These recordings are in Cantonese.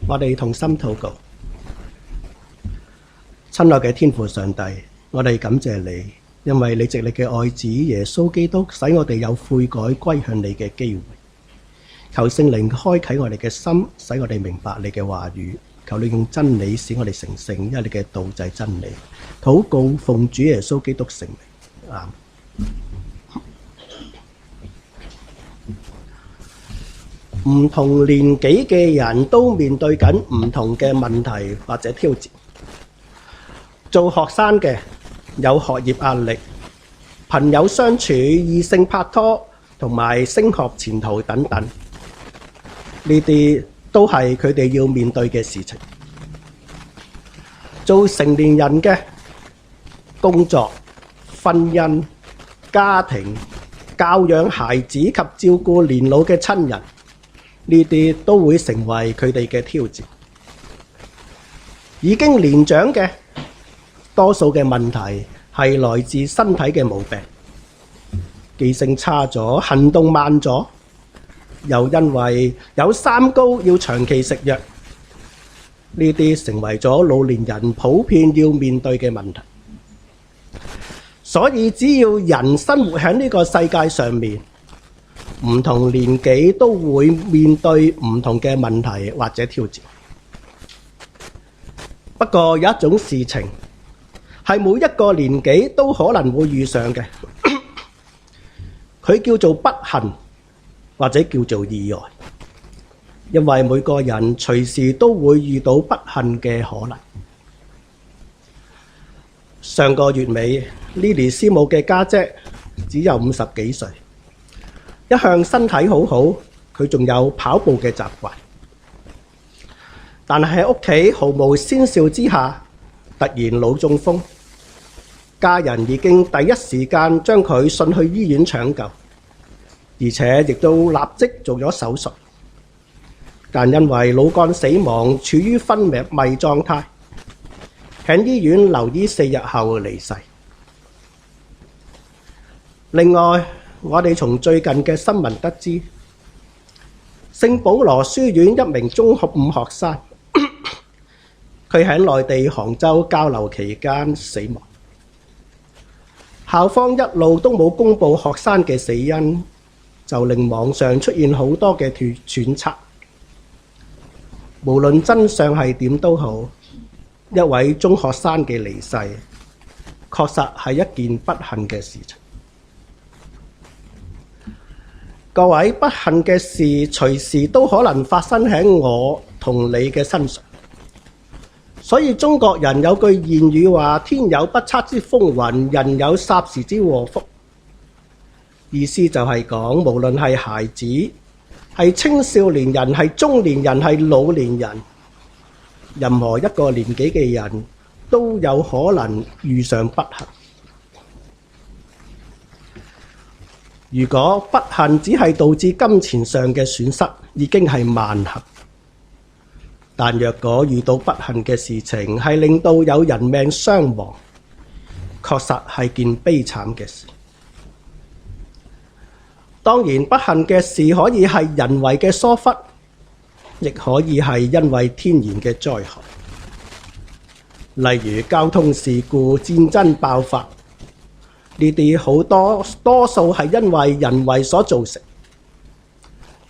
我哋同心禱告。親愛嘅天父上帝，我哋感謝你，因為你藉你嘅愛子耶穌基督，使我哋有悔改歸向你嘅機會。求聖靈開啟我哋嘅心，使我哋明白你嘅話語。求你用真理使我哋成聖，因為你嘅道就係真理。禱告奉主耶穌基督聖名。阿們。唔同年紀嘅人都面對緊唔同嘅問題或者挑戰。做學生嘅有學業壓力、朋友相處、異性拍拖同埋升學前途等等，呢啲都係佢哋要面對嘅事情。做成年人嘅工作、婚姻、家庭、教養孩子及照顧年老嘅親人，呢啲都會成為佢哋嘅挑戰。已經年長嘅多數嘅問題係來自身體嘅毛病，記性差咗、行動慢咗，又因為有三高要長期食藥，呢啲成為咗老年人普遍要面對嘅問題。所以只要人生活喺呢個世界上面，唔同年紀都會面對唔同嘅問題或者挑戰。不過有一種事情係每一個年紀都可能會遇上嘅，佢叫做不幸或者叫做意外，因為每個人隨時都會遇到不幸嘅可能。上個月尾，Lily 師母嘅家姐只有50幾歲，一向身體好好，佢仲有跑步嘅習慣，但係喺屋企毫無先兆之下，突然腦中風，家人已經第一時間將佢送去醫院搶救，而且亦都立即做咗手術，但因為腦幹死亡，處於昏迷狀態，喺醫院留醫4日後離世。另外，我哋從最近嘅新聞得知，聖保羅書院一名中學5學生，佢喺內地杭州交流期間死亡。校方一路都冇公布學生嘅死因，就令網上出現好多嘅揣測。無論真相係點都好，一位中學生嘅離世，確實係一件不幸嘅事情。各位，不幸嘅事隨時都可能發生喺我同你嘅身上。所以中國人有句諺語話：天有不測之風雲，人有霎時之禍福。意思就係講，無論係孩子、係青少年人、係中年人、係老年人，任何一個年紀嘅人都有可能遇上不幸。如果不幸只係導致金錢上嘅損失，已經係萬幸。但若果遇到不幸嘅事情，係令到有人命傷亡，確實係件悲慘嘅事。當然，不幸嘅事可以係人為嘅疏忽，亦可以係因為天然嘅災害，例如交通事故、戰爭爆發，呢啲多數係因為人為所造成。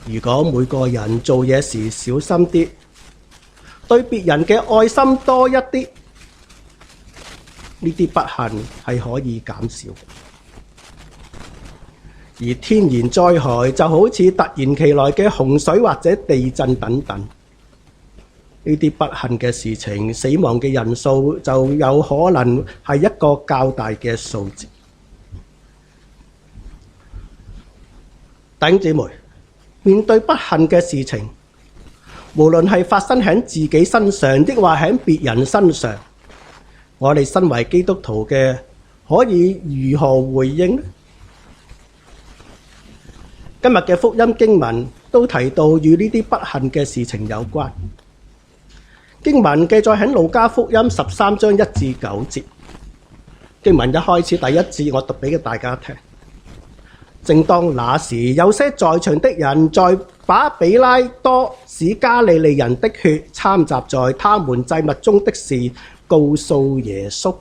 如果每個人做嘢時小心啲，對別人嘅愛心多一啲，呢啲不幸係可以減少。而天然災害就好似突然其來嘅洪水或者地震等等，呢啲不幸嘅事情，死亡嘅人數就有可能係一個較大嘅數字。弟兄姊妹，面對不幸嘅事情，無論係發生喺自己身上，抑或喺別人身上，我哋身為基督徒嘅，可以如何回應呢？今日嘅福音經文都提到與呢啲不幸嘅事情有關。經文記載喺路加福音13章1至9節。經文一開始第一節，我讀俾大家聽。正當那時，有些在場的人在把彼拉多使加利利人的血摻雜在他們祭物中的事告訴耶穌。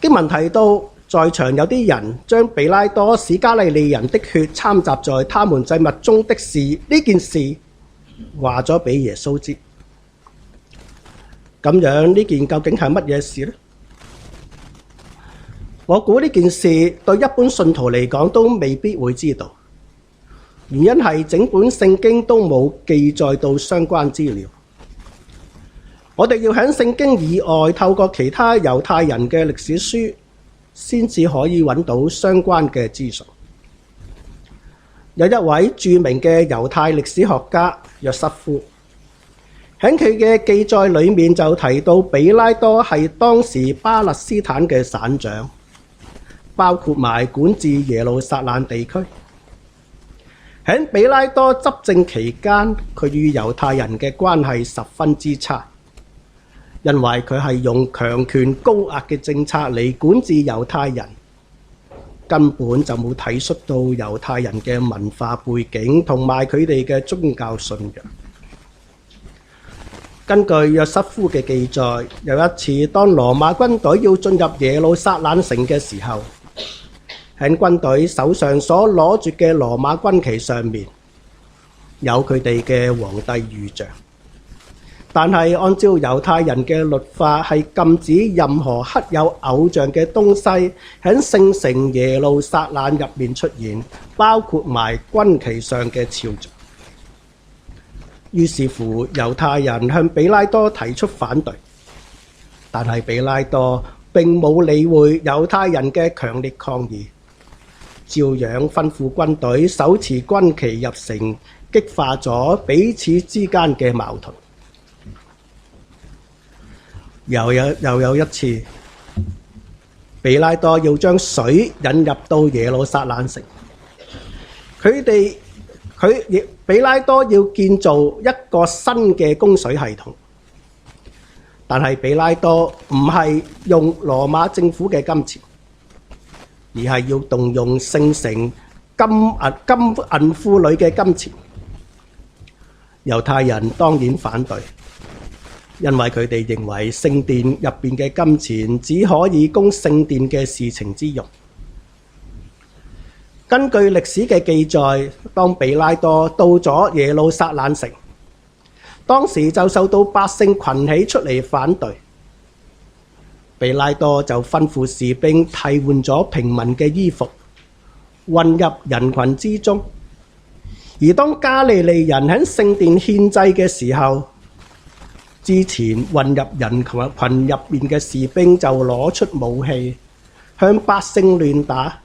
經文提到，在場有啲人將彼拉多使加利利人的血摻雜在他們祭物中的事呢件事話咗俾耶穌知。咁樣呢件究竟係乜嘢事呢？我估呢件事對一般信徒嚟講都未必會知道，原因係整本聖經都冇記載到相關資料。我哋要喺聖經以外透過其他猶太人嘅歷史書先至可以揾到相關嘅資訊。有一位著名嘅猶太歷史學家約瑟夫喺佢嘅記載裏面就提到，彼拉多係當時巴勒斯坦嘅省長，包括埋管治耶路撒冷地區。喺彼拉多執政期間，佢與猶太人嘅關係十分之差，因為佢係用強權高壓嘅政策嚟管治猶太人，根本就冇體恤到猶太人嘅文化背景同埋佢哋嘅宗教信仰。根據約瑟夫嘅記載，有一次當羅馬軍隊要進入耶路撒冷城嘅時候，喺軍隊手上所攞住嘅羅馬軍旗上面有佢哋嘅皇帝預像，但係按照猶太人嘅律法係禁止任何刻有偶像嘅東西喺聖城耶路撒冷入面出現，包括埋軍旗上嘅肖像。於是乎，猶太人向彼拉多提出反對，但係彼拉多並冇理會猶太人嘅強烈抗議，照樣吩咐軍隊手持軍旗入城，激化咗彼此之間嘅矛盾。又有一次，彼拉多要將水引入到耶路撒冷城，彼拉多要建造一個新嘅供水系統，但係彼拉多唔係用羅馬政府嘅金錢，而係要動用聖城金銀庫裏嘅金錢。猶太人當然反對，因為佢哋認為聖殿入邊嘅金錢只可以供聖殿嘅事情之用。根據歷史嘅記載，當彼拉多到咗耶路撒冷城，當時就受到百姓群起出嚟反對。彼拉多就吩咐士兵替換咗平民嘅衣服，混入人群之中。而當加利利人喺聖殿獻祭嘅時候，之前混入人群入面嘅士兵就攞出武器，向百姓亂打。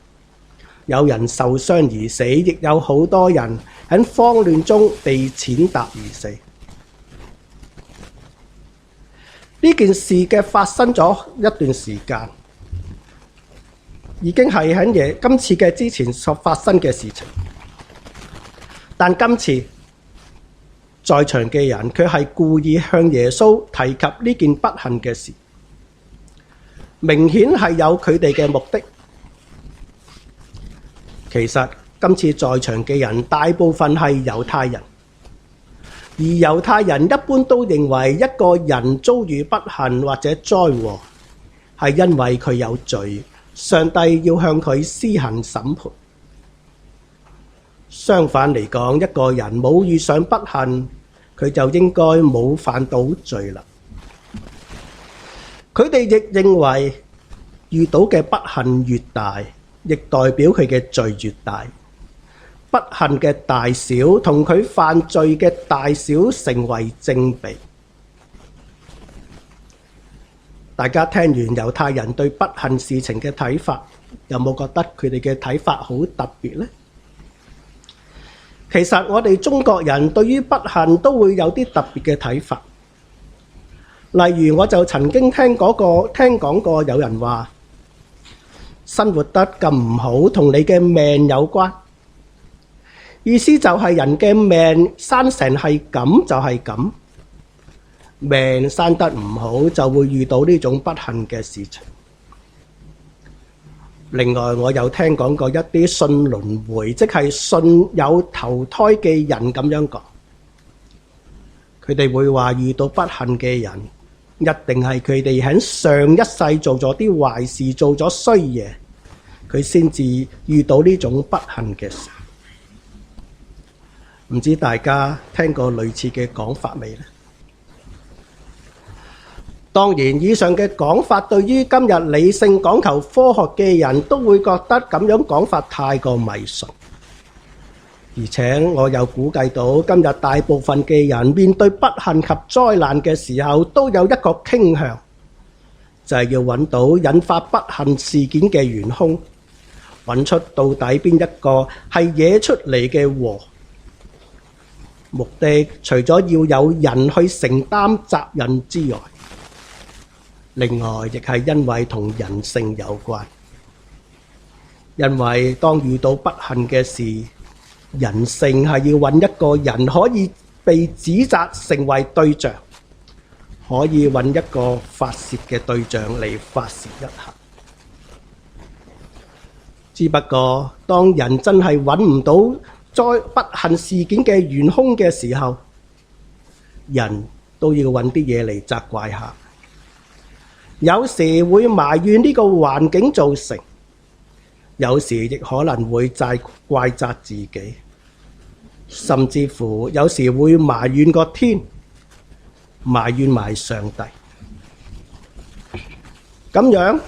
有人受傷而死，亦有好多人喺慌亂中被踐踏而死。呢件事嘅發生咗一段時間，已經係喺今次嘅之前所發生嘅事情。但今次在場嘅人卻係故意向耶穌提及呢件不幸嘅事，明顯係有佢哋嘅目的。其實今次在場嘅人大部分係猶太人，而猶太人一般都認為一個人遭遇不幸或者災禍，係因為佢有罪，上帝要向佢施行審判。相反嚟講，一個人冇遇上不幸，佢就應該冇犯到罪啦。佢哋亦認為遇到嘅不幸越大，亦代表佢嘅罪越大。不幸嘅大小同佢犯罪嘅大小成為正比。大家聽完猶太人對不幸事情嘅睇法，有冇覺得佢哋嘅睇法好特別呢？其實我哋中國人對於不幸都會有啲特別嘅睇法。例如我就曾經聽講過有人話，生活得咁唔好同你嘅命有關，意思就係人嘅命生成係咁就係咁，命生得唔好就會遇到呢種不幸嘅事情。另外，我有聽講過一啲信輪迴，即係信有投胎嘅人咁樣講。佢哋會話遇到不幸嘅人，一定係佢哋喺上一世做咗啲壞事，做咗衰嘢，佢先至遇到呢種不幸嘅事。唔知大家聽過類似嘅講法未呢？當然，以上嘅講法對於今日理性講求科學嘅人都會覺得咁樣講法太過迷信。而且我又估計到今日大部分嘅人面對不幸及災難嘅時候，都有一個傾向，就係要揾到引發不幸事件嘅元兇，揾出到底邊一個係惹出嚟嘅禍。目的除咗要有人去承擔責任之外，另外亦係因為同人性有關。因為當遇到不幸嘅事，人性係要揾一個人可以被指責成為對象，可以揾一個發洩嘅對象嚟發洩一下。只不過當人真係揾唔到在不幸事件嘅元兇嘅時候，人都要揾啲嘢嚟責怪下。有時會埋怨呢個環境造成，有時亦可能會怪責自己，甚至乎有時會埋怨個天，埋怨埋上帝。咁樣，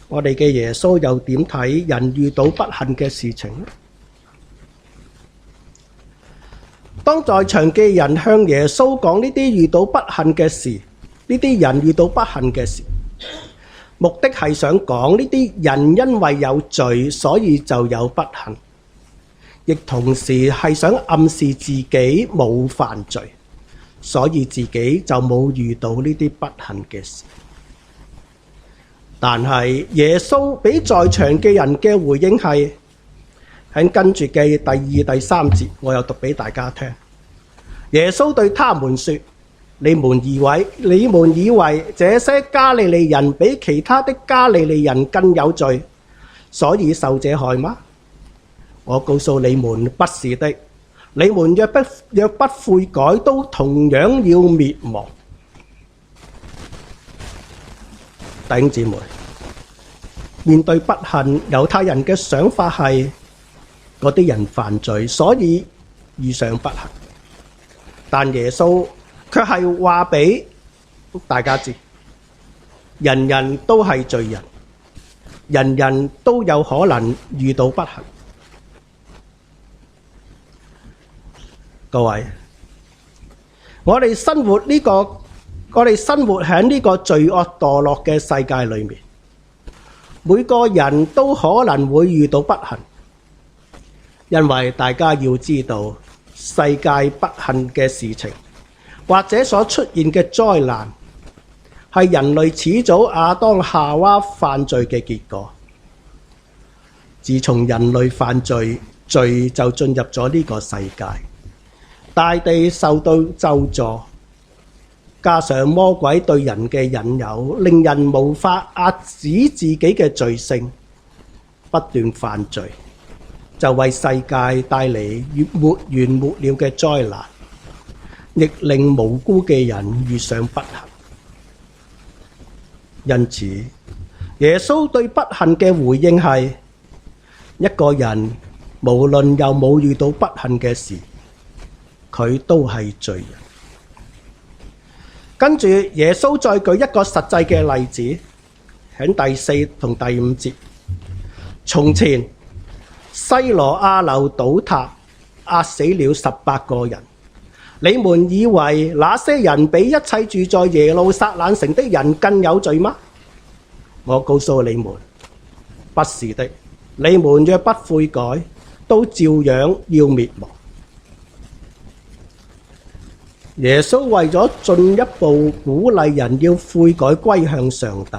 我哋嘅耶穌又點睇人遇到不幸嘅事情呢？當在場嘅人向耶穌講呢啲遇到不幸嘅事，呢啲人遇到不幸嘅事，目的係想講呢啲人因為有罪，所以就有不幸，亦同時係想暗示自己冇犯罪，所以自己就冇遇到呢啲不幸嘅事。但係耶穌俾在場嘅人嘅回應係喺跟住嘅第2、第3節，我又讀俾大家聽。耶穌對他們說：你們以為這些加利利人比其他的加利利人更有罪，所以受這害嗎？我告訴你們，不是的。你們若不悔改，都同樣要滅亡。弟兄姊妹，面對不幸，猶太人嘅想法係嗰啲人犯罪，所以遇上不幸。但耶穌卻係話俾大家知，人人都係罪人，人人都有可能遇到不幸。各位，我哋生活喺呢個罪惡墮落嘅世界裏面，每個人都可能會遇到不幸，因為大家要知道，世界不幸嘅事情或者所出現嘅災難，係人類始祖亞當夏娃犯罪嘅結果。自從人類犯罪，罪就進入咗呢個世界，大地受到咒詛，加上魔鬼對人嘅引誘，令人無法遏止自己嘅罪性，不斷犯罪，就為世界帶嚟沒完沒了嘅災難，亦令無辜嘅人遇上不幸。因此，耶穌對不幸嘅回應係：一個人無論有冇遇到不幸嘅事，佢都係罪人。跟住耶穌再舉一個實際嘅例子，喺第4同第5節。從前西羅亞樓倒塌，壓死了18個人。你們以為那些人比一切住在耶路撒冷城的人更有罪嗎？我告訴你們，不是的。你們若不悔改，都照樣要滅亡。耶穌為咗進一步鼓勵人要悔改歸向上帝，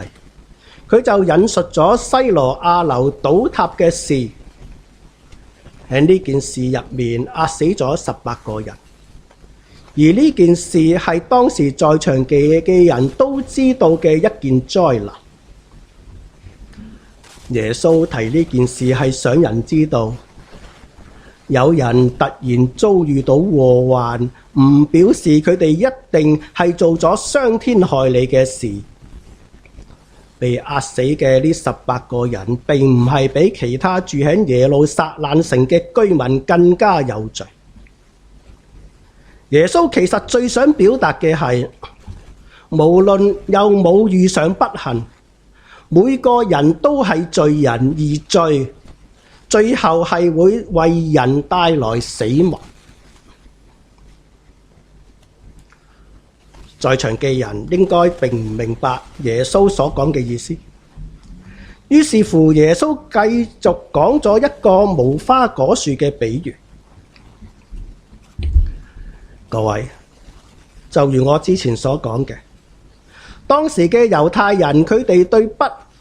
佢就引述咗西羅亞樓倒塌嘅事。喺呢件事入面，壓死咗18個人，而呢件事係當時在場嘅人都知道嘅一件災難。耶穌提呢件事係想人知道，有人突然遭遇到禍患，唔表示佢哋一定係做咗傷天害理嘅事。被壓死嘅呢18個人並唔係比其他住喺耶路撒冷城嘅居民更加有罪。耶穌其實最想表達嘅係，無論有冇遇上不幸，每個人都係罪人，而罪最後係會為人帶來死亡。在場嘅人應該並唔明白耶穌所講嘅意思，於是乎耶穌繼續講咗一個無花果樹嘅比喻。各位，就如我之前所講嘅，當時嘅猶太人佢哋對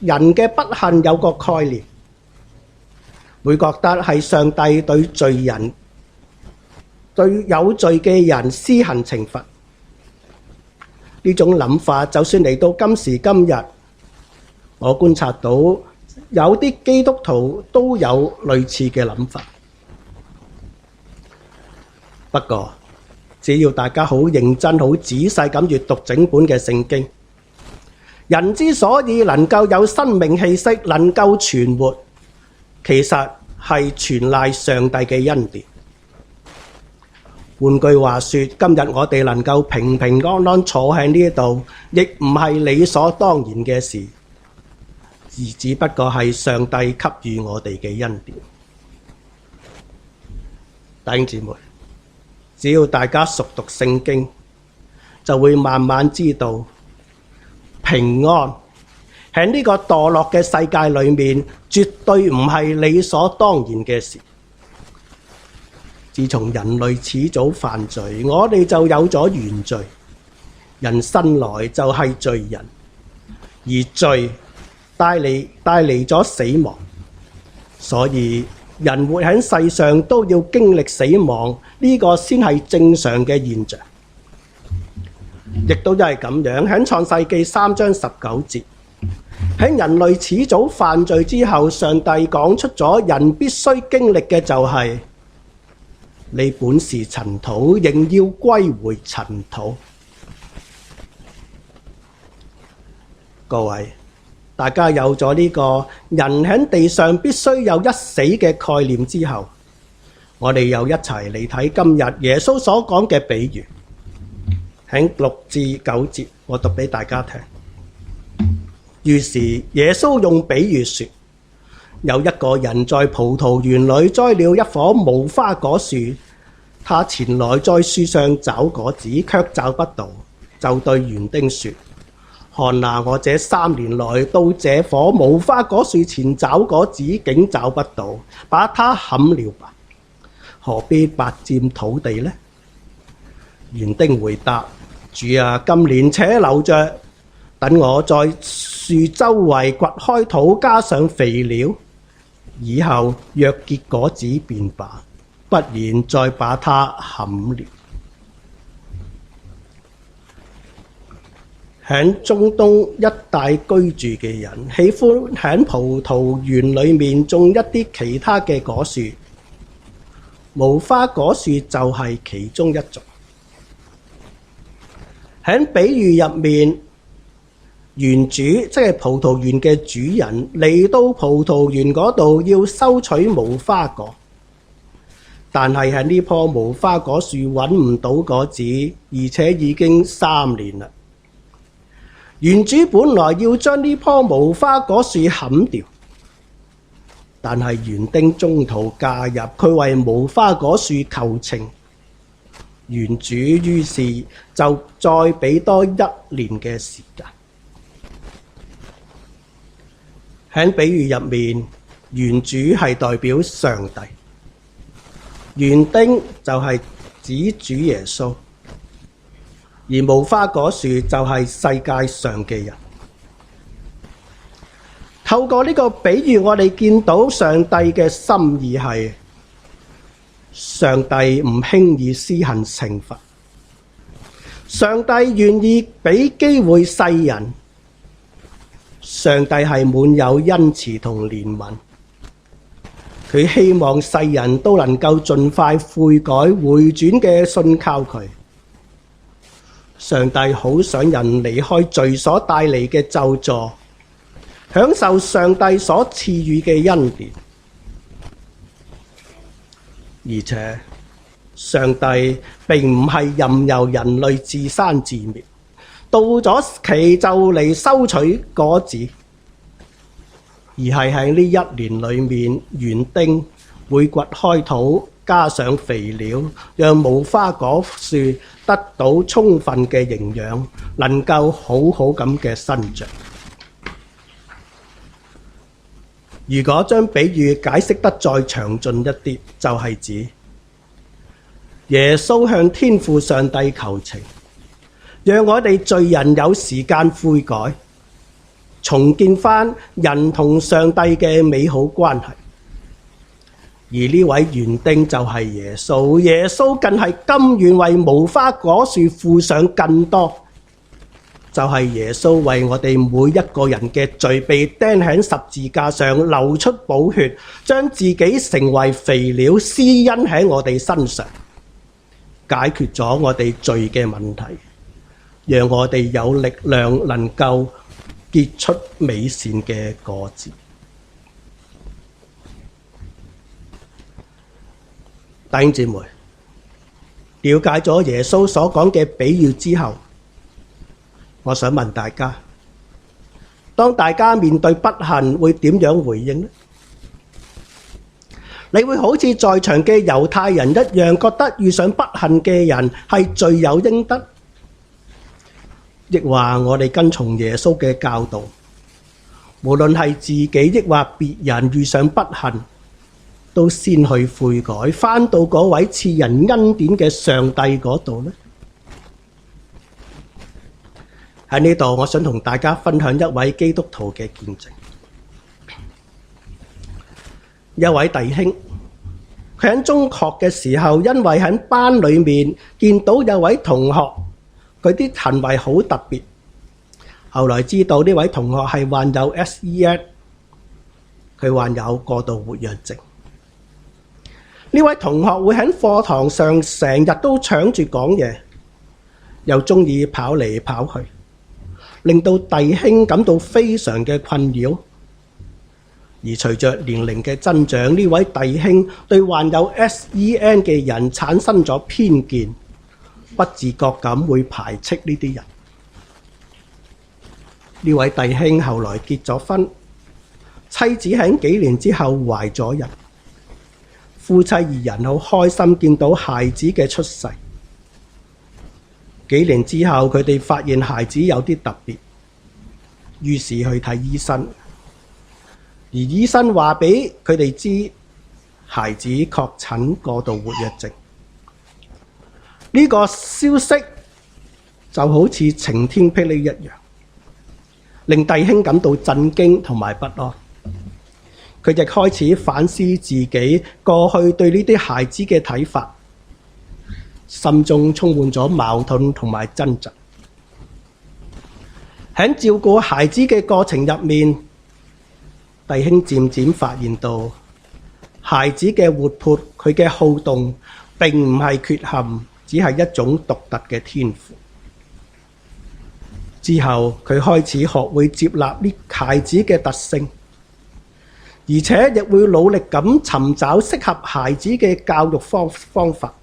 人嘅不幸有個概念，會覺得係上帝對罪人、對有罪嘅人施行懲罰。呢種諗法就算嚟到今時今日，我觀察到有啲基督徒都有類似嘅諗法。不過只要大家好認真、好仔細咁閱讀整本嘅聖經，人之所以能夠有生命氣息、能夠存活，其實係全賴上帝嘅恩典。換句話說，今日我哋能夠平平安安坐喺呢度，亦唔係理所當然嘅事，而只不過係上帝給予我哋嘅恩典。弟兄姊妹，只要大家熟讀聖經，就會慢慢知道平安喺呢個墮落嘅世界裏面，絕對唔係理所當然嘅事。自從人類始祖犯罪，我哋就有咗原罪，人生來就係罪人，而罪帶嚟咗死亡，所以人活喺世上都要經歷死亡，呢個先係正常嘅現象。亦都因為咁樣，喺創世記3章19節，喺人類始祖犯罪之後，上帝講出咗人必須經歷嘅就係，你本是塵土，仍要歸回塵土。各位，大家有咗呢個人喺地上必須有一死嘅概念之後，我哋又一齊嚟睇今日耶穌所講嘅比喻。喺6至9節，我讀俾大家聽。於是耶穌用比喻說，有一個人在葡萄園裏栽了一棵無花果樹，他前來在樹上找果子，卻找不到，就對園丁說，看哪，我這3年來到這棵無花果樹前找果子，竟找不到，把它砍了吧，何必白佔土地呢？園丁回答，主啊，今年且留着，等我在樹周圍掘開土，加上肥料，以後若結果子便罷，不然再把它砍了。喺中東一帶居住嘅人，喜歡喺葡萄園裏面種一啲其他嘅果樹，無花果樹就係其中一種。喺比喻入面，園主即係葡萄園嘅主人嚟到葡萄園嗰度要收取無花果，但係喺呢棵無花果樹揾唔到果子，而且已經3年啦。園主本來要將呢棵無花果樹砍掉，但係園丁中途介入，佢為無花果樹求情。園主於是就再俾多1年嘅時間。喺比喻入面，園主係代表上帝，園丁就係指主耶穌，而無花果樹就係世界上嘅人。透過呢個比喻，我哋見到上帝嘅心意係，上帝唔輕易施行懲罰，上帝願意俾機會世人，上帝係滿有恩慈同憐憫，佢希望世人都能夠盡快悔改回轉嘅信靠佢。上帝好想人離開罪所帶嚟嘅咒詛，享受上帝所賜予嘅恩典。而且上帝並唔係任由人類自生自滅，到咗期就嚟收取果子，而係喺呢一年裏面園丁會掘開土，加上肥料，讓無花果樹得到充分嘅營養，能夠好好咁嘅生長。如果將比喻解釋得再詳盡一啲，就係指耶穌向天父上帝求情，讓我哋罪人有時間悔改，重建返人同上帝嘅美好關係。而呢位園丁就係耶穌，耶穌更係甘願為無花果樹付上更多。就係耶穌為我哋每一個人嘅罪被釘喺十字架上，流出寶血，將自己成為肥料，施恩喺我哋身上，解決咗我哋罪嘅問題，讓我哋有力量能夠結出美善嘅果子。弟兄姊妹，了解咗耶穌所講嘅比喻之後，我想問大家，當大家面對不幸會點樣回應呢？你會好似在場嘅猶太人一樣，覺得遇上不幸嘅人係罪有應得，亦話我哋跟從耶穌嘅教導，無論係自己亦或別人遇上不幸，都先去悔改，返到嗰位賜人恩典嘅上帝嗰度呢？喺呢度，我想同大家分享一位基督徒嘅見證。一位弟兄，佢喺中學嘅時候，因為喺班裏面見到有位同學，佢啲行為好特別。後來知道呢位同學係患有 SEN， 佢患有過度活躍症。呢位同學會喺課堂上成日都搶住講嘢，又鍾意跑嚟跑去，令到弟兄感到非常嘅困擾。而隨着年齡嘅增長，呢位弟兄對患有 SEN 嘅人產生咗偏見，不自覺咁會排斥呢啲人。呢位弟兄後來結咗婚，妻子喺幾年之後懷咗孕，夫妻二人好開心見到孩子嘅出世。幾年之後，佢哋發現孩子有啲特別，於是去睇醫生。而醫生話俾佢哋知，孩子確診過度活躍症。呢個消息就好似晴天霹靂一樣，令弟兄感到震驚同埋不安。佢亦開始反思自己過去對呢啲孩子嘅睇法，心中充滿咗矛盾同埋掙扎。喺照顧孩子嘅過程入面，弟兄漸漸發現到孩子嘅活潑，佢嘅好動並唔係缺陷，只係一種獨特嘅天賦。之後佢開始學會接納呢孩子嘅特性，而且亦會努力咁尋找適合孩子嘅教育方法。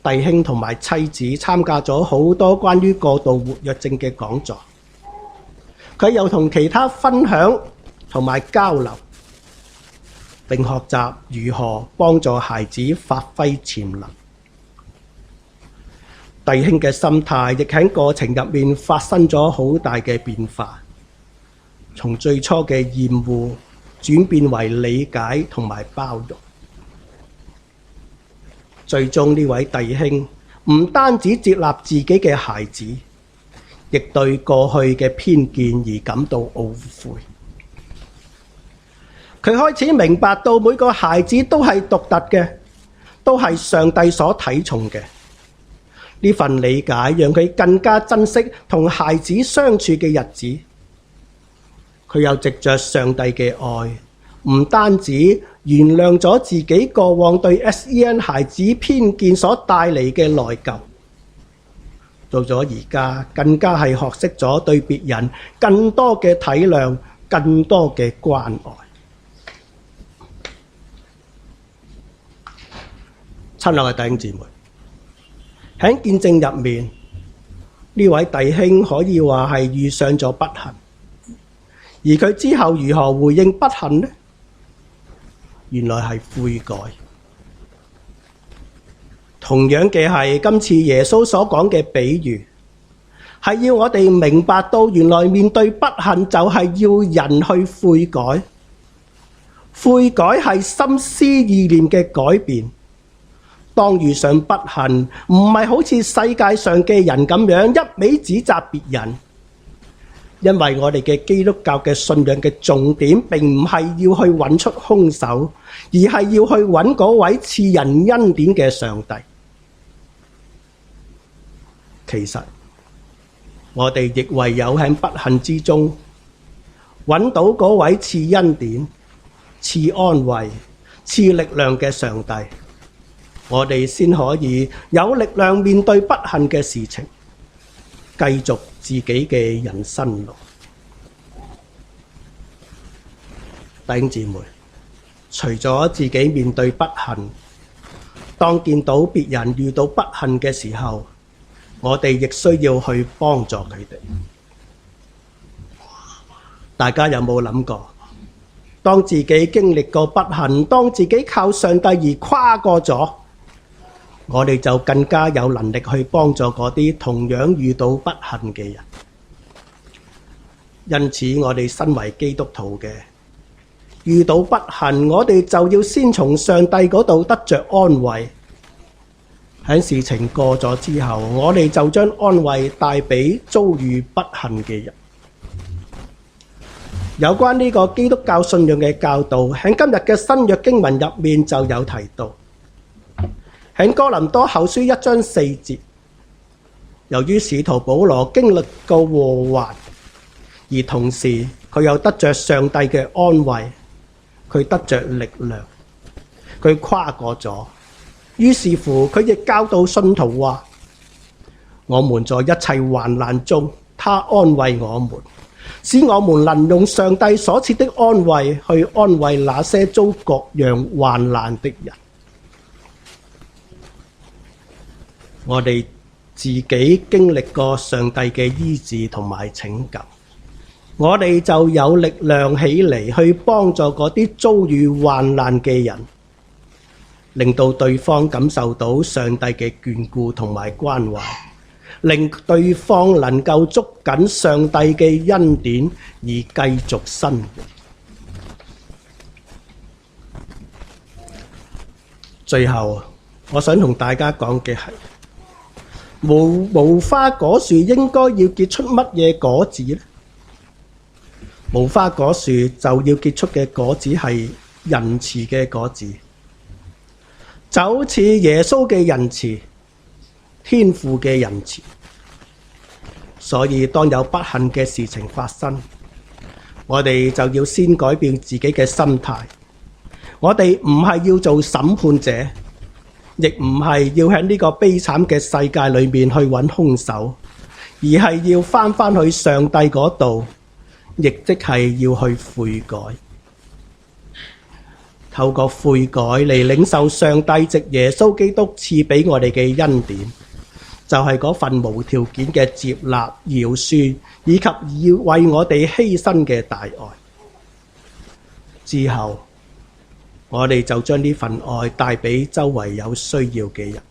弟兄同埋妻子參加咗好多關於過度活躍症嘅講座，佢又同其他分享同埋交流，並學習如何幫助孩子發揮潛能。弟兄嘅心態亦喺過程入面發生咗好大嘅變化，從最初嘅厭惡轉變為理解同埋包容。最終呢位弟兄唔單止接納自己嘅孩子，亦對過去嘅偏見而感到懊悔。佢開始明白到每個孩子都係獨特嘅，都係上帝所睇重嘅。呢份理解讓佢更加珍惜同孩子相處嘅日子，佢又藉着上帝嘅愛，唔單止原諒咗自己過往對 SEN 孩子偏見所帶嚟嘅內疚，到咗而家更加係學識咗對別人更多嘅體諒，更多嘅關愛。親愛嘅弟兄姊妹，喺見證入面，呢位弟兄可以話係遇上咗不幸，而佢之後如何回應不幸呢？原來係悔改。同樣嘅係今次耶穌所講嘅比喻，係要我哋明白到原來面對不幸就係要人去悔改。悔改係心思意念嘅改變。當遇上不幸，唔係好似世界上嘅人咁樣一味指責別人，因為我哋嘅基督教嘅信仰嘅重點並唔係要去揾出兇手，而係要去揾嗰位賜人恩典嘅上帝。其實我哋亦唯有喺不幸之中揾到嗰位賜恩典、賜安慰、賜力量嘅上帝，我哋先可以有力量面對不幸嘅事情，繼續自己嘅人生路。弟兄姊妹，除咗自己面對不幸，當見到別人遇到不幸嘅時候，我哋亦需要去幫助佢哋。大家有冇諗過，當自己經歷過不幸，當自己靠上帝而跨過咗，我哋就更加有能力去幫助嗰啲同樣遇到不幸嘅人。因此，我哋身為基督徒嘅，遇到不幸，我哋就要先從上帝嗰度得着安慰。喺事情過咗之後，我哋就將安慰帶俾遭遇不幸嘅人。有關呢個基督教信仰嘅教導，喺今日嘅新約經文入面就有提到。喺哥林多後書1章4節，由於使徒保羅經歷過禍患，而同時佢又得着上帝嘅安慰，佢得着力量，佢跨過咗。於是乎，佢亦教導信徒話：我們在一切患難中，他安慰我們，使我們能用上帝所賜的安慰去安慰那些遭各樣患難的人。我哋自己經歷過上帝嘅醫治同埋拯救，我哋就有力量起嚟去幫助嗰啲遭遇患難嘅人，令到對方感受到上帝嘅眷顧同埋關懷，令對方能夠捉緊上帝嘅恩典而繼續生活。最後，我想同大家講嘅係，無花果樹應該要結出乜嘢果子呢？無花果樹就要結出嘅果子係仁慈嘅果子，就好似耶穌嘅仁慈，天父嘅仁慈。所以當有不幸嘅事情發生，我哋就要先改變自己嘅心態。我哋唔係要做審判者，亦唔係要喺呢個悲慘嘅世界裏面去揾兇手，而係要返去上帝嗰度，亦即係要去悔改。透過悔改嚟領受上帝藉耶穌基督賜俾我哋嘅恩典，就係嗰份無條件嘅接納、饒恕，以及要為我哋犧牲嘅大愛。之後，我哋就將呢份愛帶俾周圍有需要嘅人。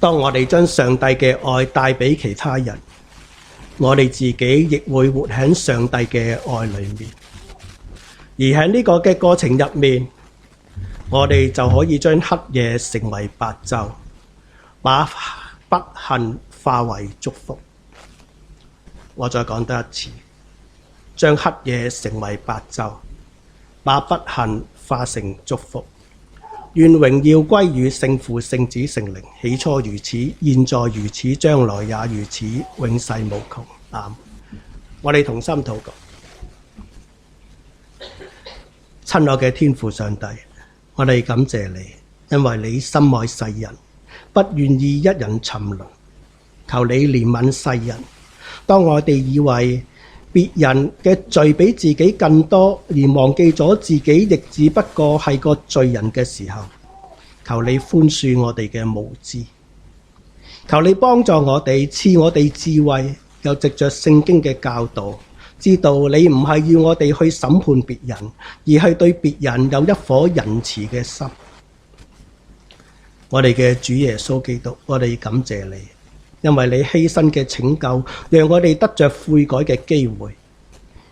當我哋將上帝嘅愛帶俾其他人，我哋自己亦會活喺上帝嘅愛裏面。而喺呢個嘅過程入面，我哋就可以將黑夜成為白晝，把不幸化為祝福。我再講多一次，將黑夜成為白晝，把不幸化成祝福。願榮耀歸於聖父、聖子、聖靈，起初如此，現在如此，將來也如此，永世無窮。阿們。我哋同心禱告。親愛嘅天父上帝，我哋感謝你，因為你深愛世人，不願意一人沉淪。求你憐憫世人。當我哋以為別人嘅罪比自己更多，而忘記咗自己亦只不過係個罪人嘅時候，求你寬恕我哋嘅無知。求你幫助我哋，賜我哋智慧，又藉着聖經嘅教導，知道你唔係要我哋去審判別人，而係對別人有一顆仁慈嘅心。我哋嘅主耶穌基督，我哋感謝你，因為你犧牲嘅拯救，讓我哋得着悔改嘅機會。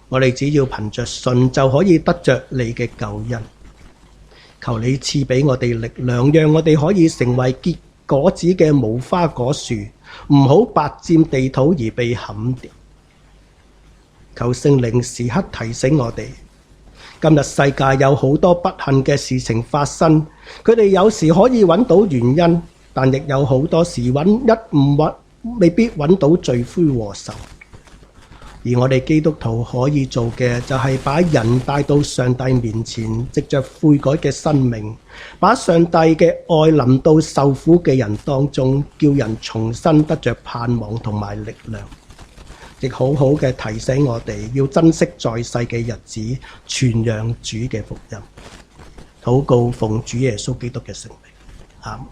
我哋只要憑着信就可以得着你嘅救恩。求你賜俾我哋力量，讓我哋可以成為結果子嘅無花果樹，唔好白佔地土而被砍掉。求聖靈時刻提醒我哋，今日世界有好多不幸嘅事情發生，佢哋有時可以揾到原因，但亦有好多時未必揾到罪魁禍首。而我哋基督徒可以做嘅就係把人帶到上帝面前，藉着悔改嘅生命，把上帝嘅愛臨到受苦嘅人當中，叫人重新得着盼望同埋力量。亦好好嘅提醒我哋要珍惜在世嘅日子，傳揚主嘅福音。禱告奉主耶穌基督嘅聖名，阿們。